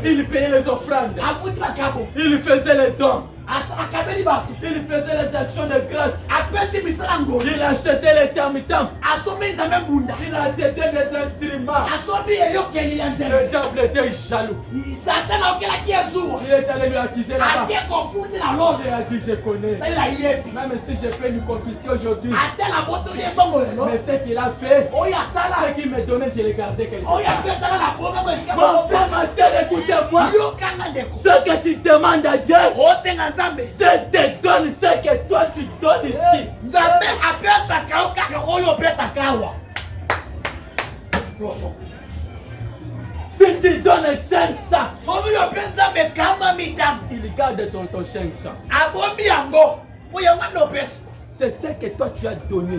Il payait les offrandes. Il faisait les dons. Il faisait les actions de grâce. Il achetait les termitents. Il achetait des instruments. Le diable était jaloux. Il est allé lui accuser là-bas. Il a dit je connais. Même si je peux lui confisquer aujourd'hui. Mais ce qu'il a fait, ce qu'il me donnait, je l'ai gardé quelque part. Mon frère, ma soeur, écoutez-moi. Ce que tu demandes à Dieu, je te donne ce que toi tu donnes ici. Si tu donnes 500, il garde ton 500. C'est ce que toi tu as donné.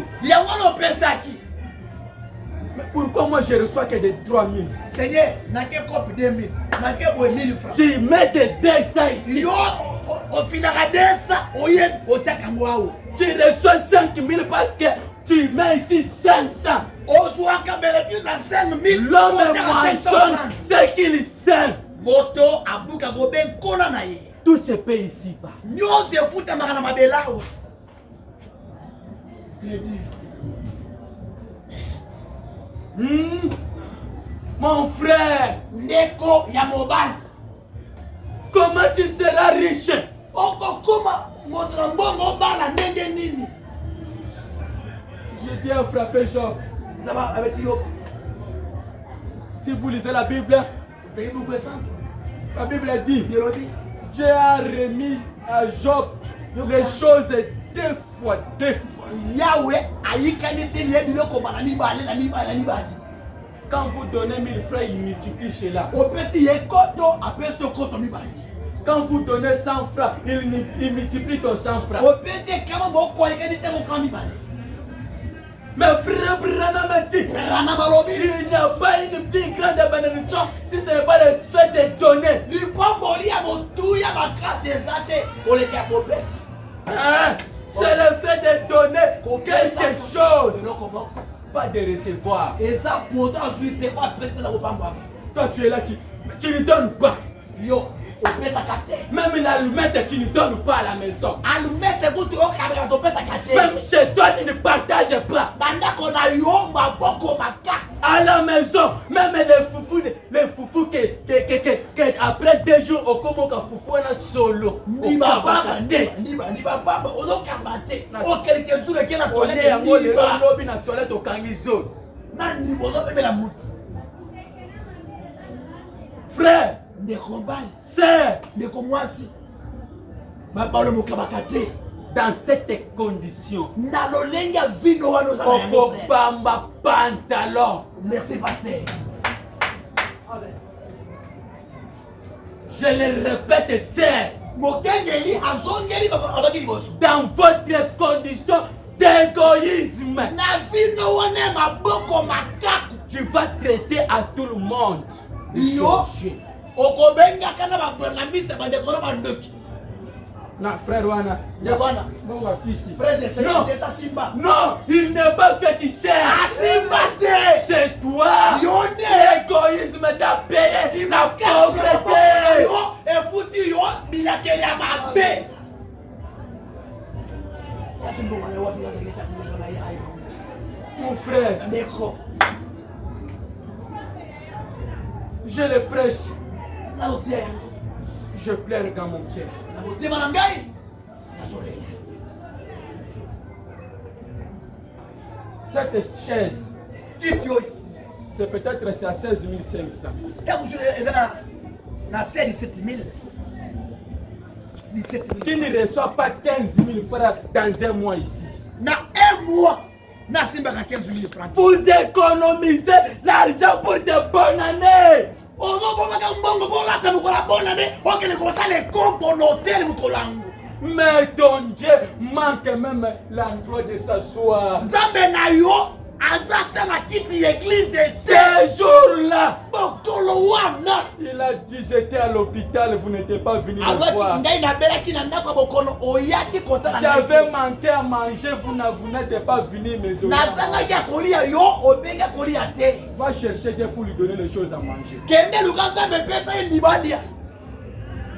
Mais pourquoi moi je reçois que des 3000? Seigneur, n'a que copie 2000, n'a que 1000 francs. Tu mets des 200 ici. Au final, tu reçois 5000 parce que tu mets ici 500. L'homme mentionne ce qu'il sème. Tout se paye ici-bas. Mon frère, comment tu seras riche? Je dis à frapper Job. Si vous lisez la Bible, la Bible dit Dieu a remis à Job les choses deux fois. Yahweh, quand vous donnez 1000 francs, il multiplie cela. Quand vous donnez 100 francs, il multiplie ton 100 francs. Mais frère Branham m'a dit, il n'y a pas une plus grande bénédiction si ce n'est pas le fait de donner. Hein? C'est le fait de donner quelque chose, pas de recevoir. Toi tu es là, tu ne donnes pas. Même l'allumette, tu ne donnes pas à la maison. Même chez toi, tu ne partages pas. À la maison, même les foufous que après 2 jours, au Komoka foufou est solo. Frère, c'est dans cette condition, pantalon. Merci pasteur. Je le répète, c'est dans votre condition d'égoïsme. Tu vas traiter à tout le monde. Non, frère Wana. Non, il n'est pas féticheur. C'est toi. L'égoïsme t'a payé la pauvreté. Mon frère, je le prêche. Je pleure dans mon cœur. Cette chaise, c'est peut-être à 16 500. Quand vous êtes 17 000. 17 000. Qui ne reçoit pas 15 000 francs dans un mois ici. Dans un mois, na simba 15 000 francs. Vous économisez l'argent pour de bonnes années. Mais ton Dieu manque même l'endroit de s'asseoir. Ces jours-là, il a dit j'étais à l'hôpital, vous n'étiez pas venu me voir. J'avais manqué à manger, vous n'êtes pas venu me donner. Va chercher Dieu pour lui donner les choses à manger.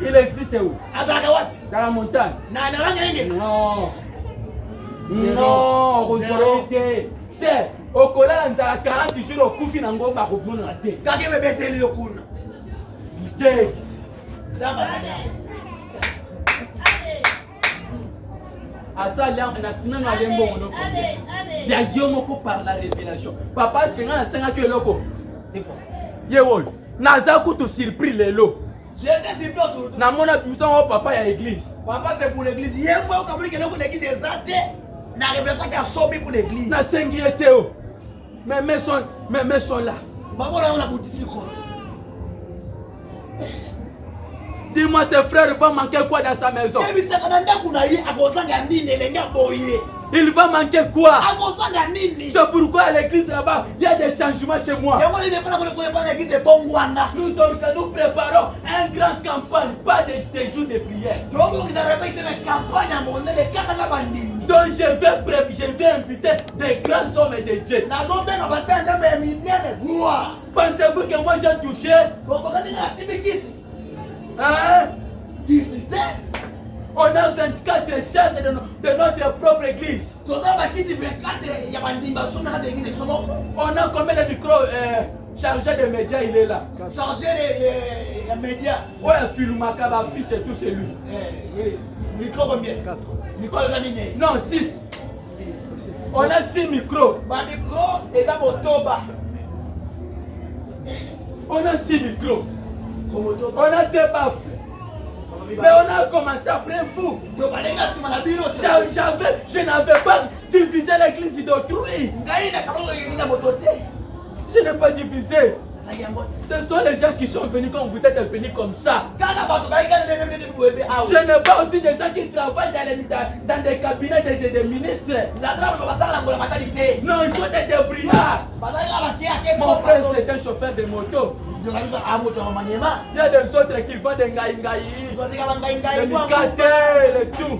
Il existe où? Dans la montagne? Non. Non, vous aurez c'est au collège à 40 jours au coup finalement par au bout de la tête. À ça, il y a un semaine à l'embo. Il y a Yomoko par la révélation. Papa, est-ce que a 5 ans loko? Yewol, Nazaku te surpris les lots. J'étais surpris. Na mon appuisant au papa à l'église. Papa, c'est pour l'église. Il y a moi qui a l'église exacte. Na révélation qui a sauvé pour l'église. Na sengi était où? Mes sont là. Maman, là, on a bouti quoi? Dis-moi, ses frères vont manquer quoi dans sa maison? Il va manquer quoi? C'est pourquoi à l'église là-bas, il y a des changements chez moi. Nous préparons un grand campagne, pas des jours de prière. Donc je vais inviter des grands hommes et des dieux. Pensez-vous que moi j'ai touché? Hein? On a 24 chaises de notre propre église. On a combien de micros chargés de médias, il est là. Chargé de médias. Ouais, Filmaka va afficher tout c'est lui. Micro combien? 4. Micro examiné. Non, 6. On a 6 micros. Ma micro est à Motoba. On a 6 micros. On a 2 baffes. Mais on a commencé après vous. Je n'avais pas divisé l'église d'autrui. Je n'ai pas divisé. Ce sont les gens qui sont venus comme vous êtes venus comme ça. Je n'ai pas aussi des gens qui travaillent dans des cabinets de ministres. Non, ils sont des débrouillards. Mon frère, c'est un chauffeur de moto. Il y a des autres qui vendent des ngaï, des mikatel et tout.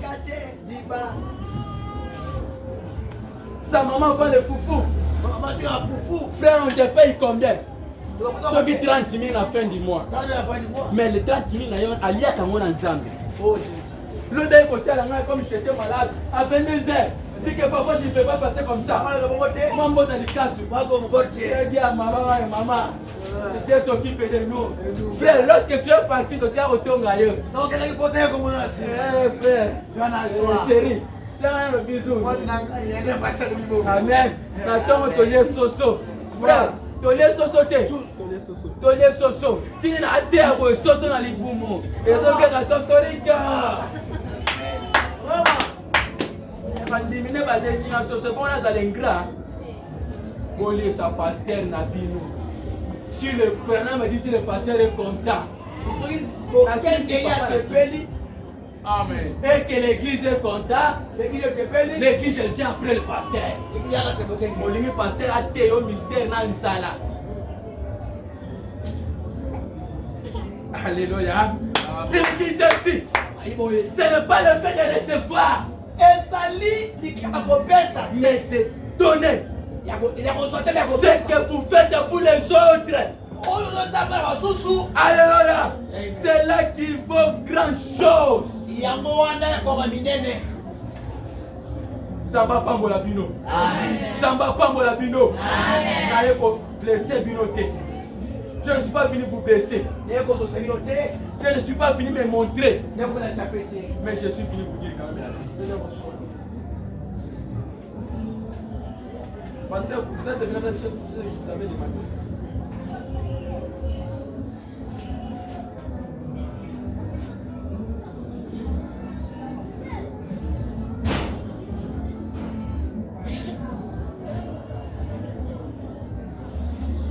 Sa maman vend le foufou. Frère, on te paye combien? Soit 30 000 à la fin du mois. Mais les 30 000, il y a quand même un ensemble. Le d'un côté, comme j'étais malade, à 22h, dit que papa, je ne peux pas passer comme ça. Maman, dans le cas, je dis à maman, Dieu s'occupe de nous. Frère, lorsque tu es parti, tu as retourné ailleurs. Frère, chérie, là, le bisou. Amen. Attends, tu es soso. Frère. Tolé soso. Tini na ate abo soso na libumu. Ezoke ka totorika. Mama. Bandimine ba desina soso bona za lengra. Bolé sa pasteur na bino. Si le prenant me dit si le pasteur est content. Amen. Et que l'église est contente. L'église vient après le pasteur. Le pasteur a été au mystère dans une salle. Alléluia. Il dit ceci. Ce n'est pas le fait de recevoir, mais de donner. C'est ce que vous faites pour les autres. Alléluia. C'est là qu'il vaut grand chose. Samba pambola bino. Samba pambola bino. Amen. Blesser binoté. Je ne suis pas venu vous blesser. Je ne suis pas venu me montrer. Mais je suis venu vous dire quand même la vie. Pasteur, vous êtes devenu la chose que vous avez demandé.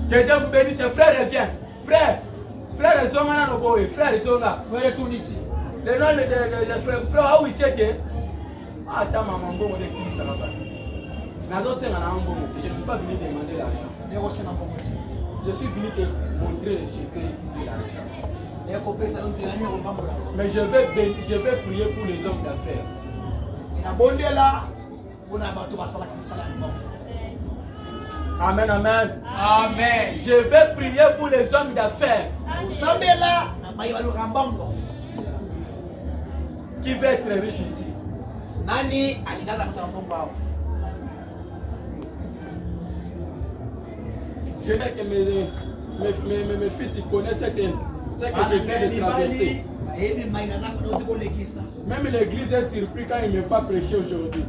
Que Dieu vous bénisse, frère, reviens. Frère, frère, ils sont là, frère, ils sont là. Vous retournez ici. Le nom de frère, où il sait que. Attends, maman, bon, on est qui ça va pas. Je ne suis pas venu demander l'argent. Je suis venu te montrer le secret de l'argent. Mais je vais prier pour les hommes d'affaires. Amen, amen. Amen. Je vais prier pour les hommes d'affaires. Qui veut être riche ici? Je veux que mes fils ils connaissent ce que je viens de traverser. Même l'église est surpris quand il me fait prêcher aujourd'hui.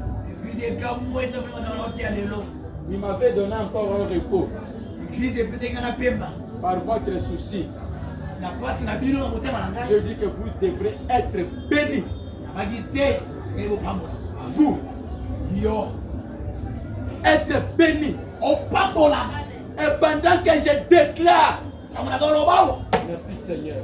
Il m'avait donné encore un repos par votre souci. Je dis que vous devrez être bénis. Vous, être bénis. Et pendant que je déclare, merci Seigneur.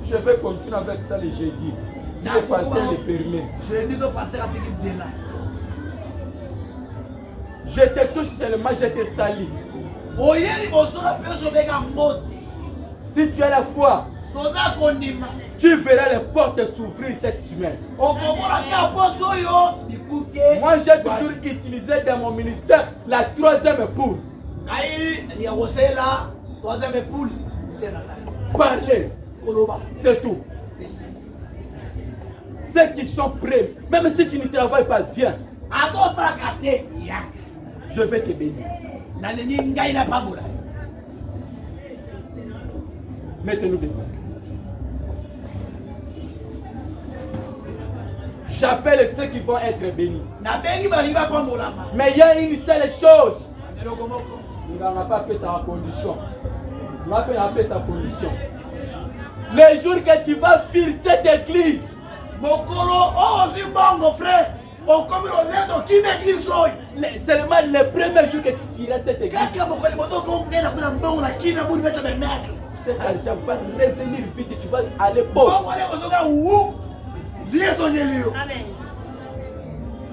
Je vais continuer avec ça le jeudi. Si le pasteur le permet. Je te touche seulement, je te salue. Si tu as la foi, tu verras les portes s'ouvrir cette semaine. Moi, j'ai toujours utilisé dans mon ministère la troisième poule. Parler, c'est tout. Ceux qui sont prêts, même si tu ne travailles pas, viens. Je vais te bénir. Mettez-nous debout. J'appelle ceux qui vont être bénis. Mais il y a une seule chose. Il n'a pas fait sa condition. Il n'a pas fait sa condition. Le jour que tu vas fuir cette église, seulement le premier jour que tu fuiras cette église, cet argent va revenir vite et tu vas aller pauvre.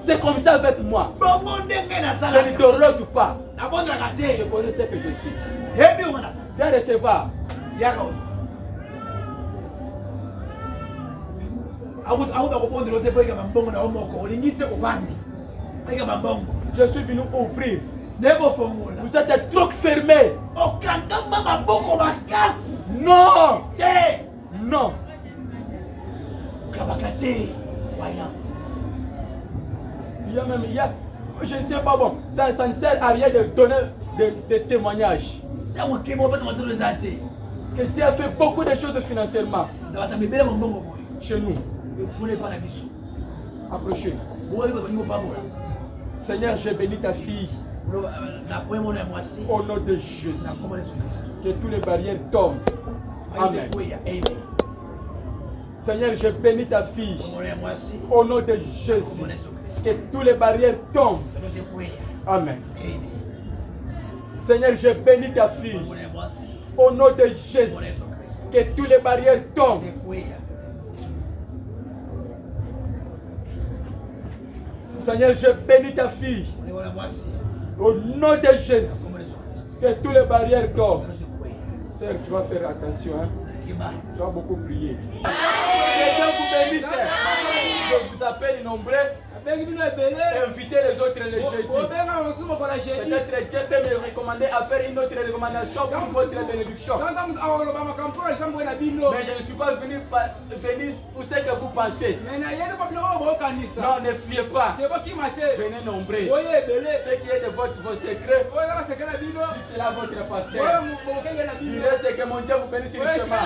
C'est comme ça avec moi. Je ne dorlote pas. Je connais ce que je suis. Viens recevoir. Je suis venu ouvrir. Vous êtes trop fermés. Non. Non. Je ne sais pas bon. Ça ne sert à rien de donner des témoignages. Parce que tu as fait beaucoup de choses financièrement. Chez nous. Approchez. Seigneur, je bénis ta fille. Au nom de Jésus. Que toutes les barrières tombent. Amen. Seigneur, je bénis ta fille. Au nom de Jésus. Que toutes les barrières tombent. Amen. Seigneur, je bénis ta fille. Au nom de Jésus. Que toutes les barrières tombent. Seigneur, je bénis ta fille. Au nom de Jésus. Que toutes les barrières tombent. Seigneur, tu vas faire attention. Hein? Tu vas beaucoup prier. Que Dieu vous bénisse. Je vous appelle nombreux. Invitez les autres les jeudis. Peut-être Dieu peut me recommander à faire une autre recommandation pour votre bénédiction. Mais je ne suis pas venu pour ce que vous pensez. Non, ne fuyez pas. Venez nombreux. Ce qui est de vos secrets, dites cela à votre pasteur. Il reste que mon Dieu vous bénisse sur le chemin.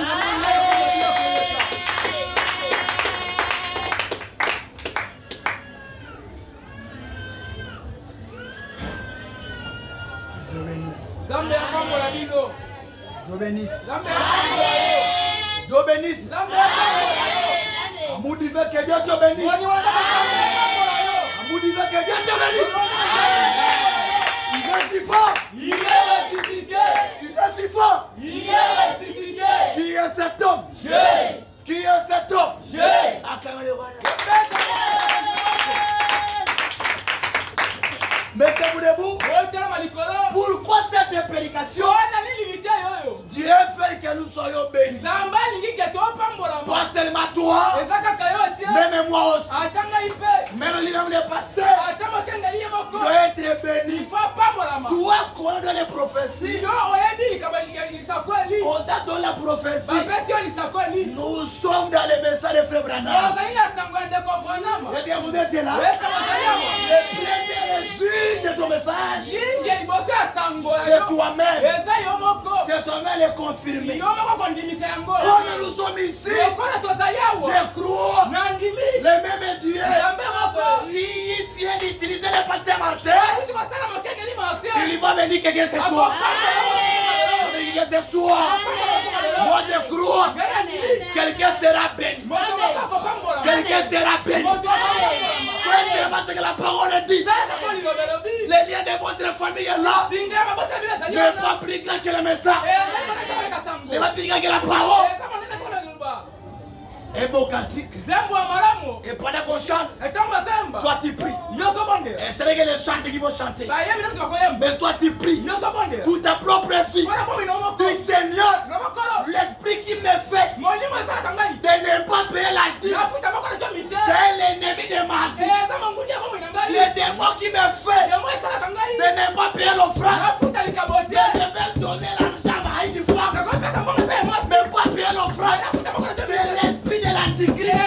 Dieu bénisse. Nzambe apambola yo. Dieu bénisse. Nzambe apambola yo. Amour divin, que Dieu te bénisse. Mwani wa Nzambe apambola yo. Amour divin, que Dieu te bénisse. Il est si fort. Il est ressuscité. Il est si fort. Il est ressuscité. Qui est cet homme? Jésus. Qui est cet homme? Jésus. Acclamez le roi. Mettez-vous debout. Pourquoi cette prédication? Dieu fait que nous soyons bénis. Pas seulement toi, même moi aussi. Même lui-même le pasteur doit être béni. Toi, quoi dans les prophéties? On a dans la prophétie. Nous sommes dans les messages de Frère Branham. Et bien vous êtes là. Le premier jour de ton message, c'est toi-même. C'est toi-même le confirmé. Comme nous sommes ici, je crois le même Dieu qui vient d'utiliser le pasteur Martin. Il va me dire quelqu'un ce soir. Ce soir, moi je crois, quelqu'un sera béni. Quelqu'un sera béni. Frère, c'est que la parole dit. Les liens de votre famille est là. Mais pas plus grand que le message. C'est pas plus grand que la parole. Un beau cantique. Et pendant qu'on chante, toi tu pries. Et c'est que les chanteurs qui vont chanter. Mais toi tu pries pour ta propre vie. Du Seigneur, l'esprit qui me fait de ne pas payer la dîme, c'est l'ennemi de ma vie. Le démon qui me fait de ne pas payer l'offrande, de ne pas donner l'argent à une femme, mais pas payer l'offrande, c'est l'esprit de l'antichrist.